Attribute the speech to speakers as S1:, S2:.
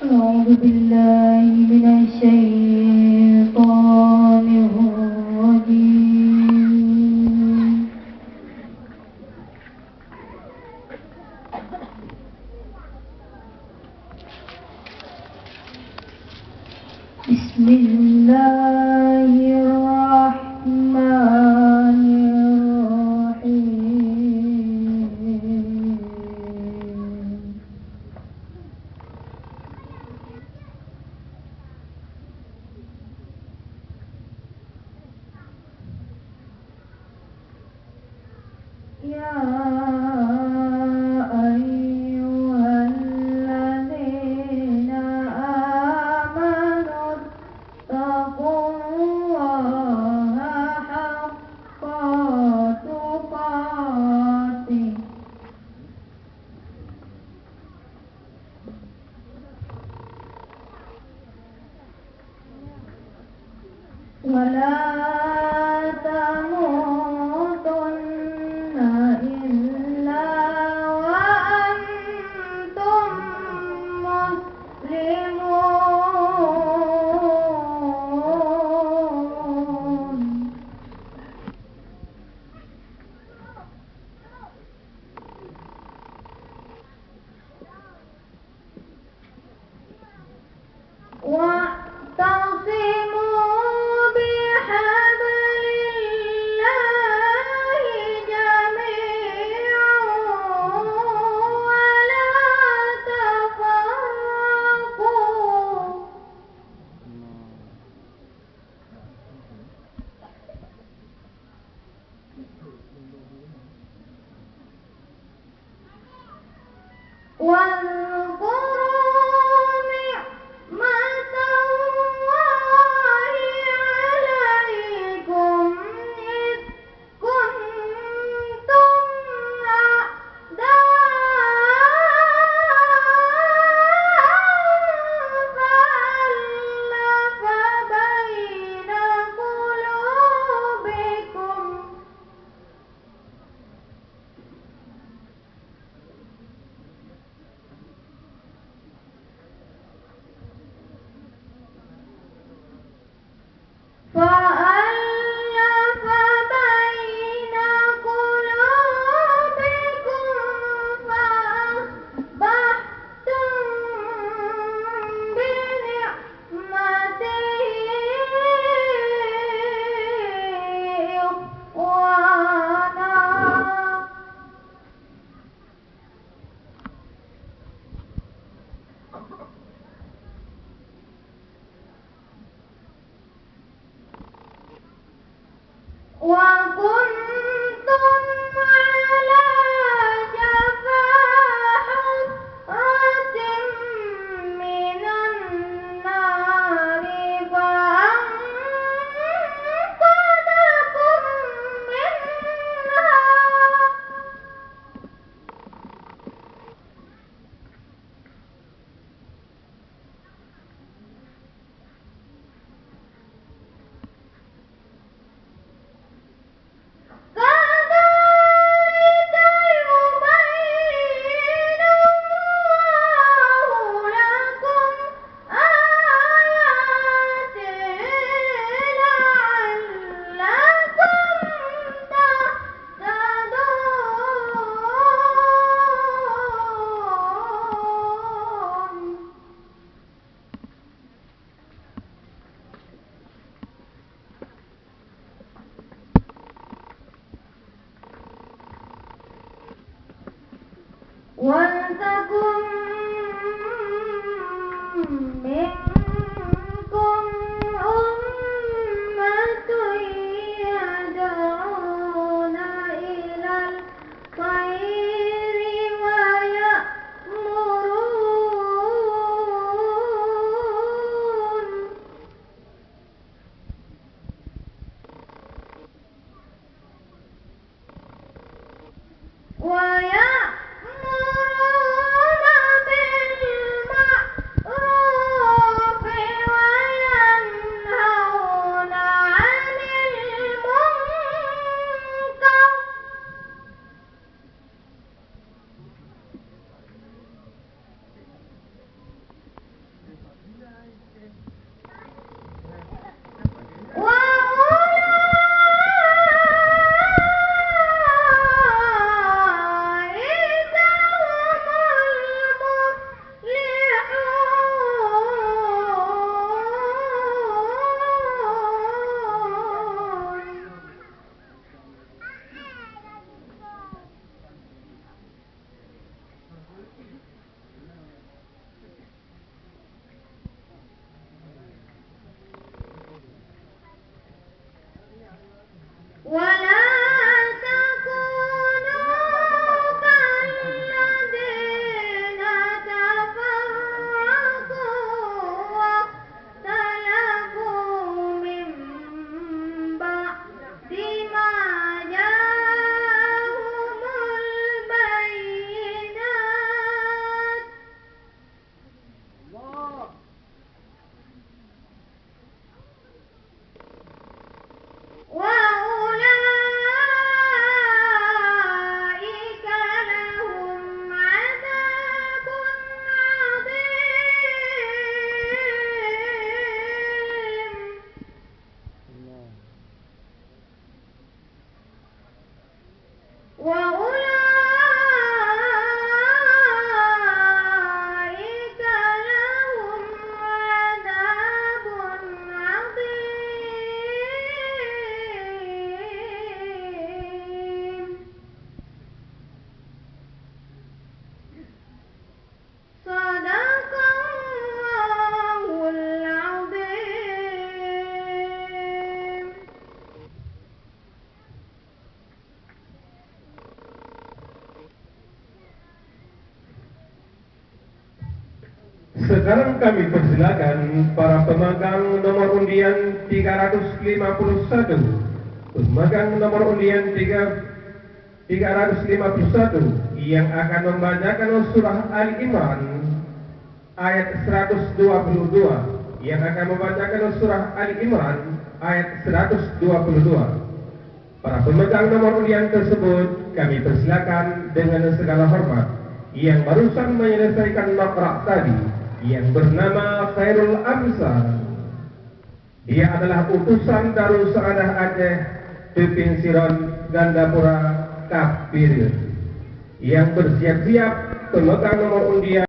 S1: أعوذ بالله من الشيطان الرجيم. بسم الله الرحمن الرحيم. يا أيها الذين آمنوا اتقوا الله حق تقاته ولا تموتن إلا وأنتم مسلمون. واعتصموا بحبل الله جميعا ولا تفرقوا. واذكروا نعمة الله عليكم إذ كنتم أعداء فألف بين قلوبكم فأصبحتم بنعمته إخوانا. وكنتم على شفا حفرة من النار فأنقذكم منها.
S2: Sekarang kami persilakan para pemegang nomor undian 351. Pemegang nomor undian 351 yang akan membacakan surah Ali Imran ayat 122. Yang akan membacakan surah Ali Imran ayat 122. Para pemegang nomor undian tersebut kami persilakan dengan segala hormat yang barusan menyelesaikan makrak tadi, yang bernama Khairul Amsar. Dia adalah utusan Darul Saadah Aceh, Tepin Siron, Gandapura, Kapir, yang bersiap-siap pemegang nomor undian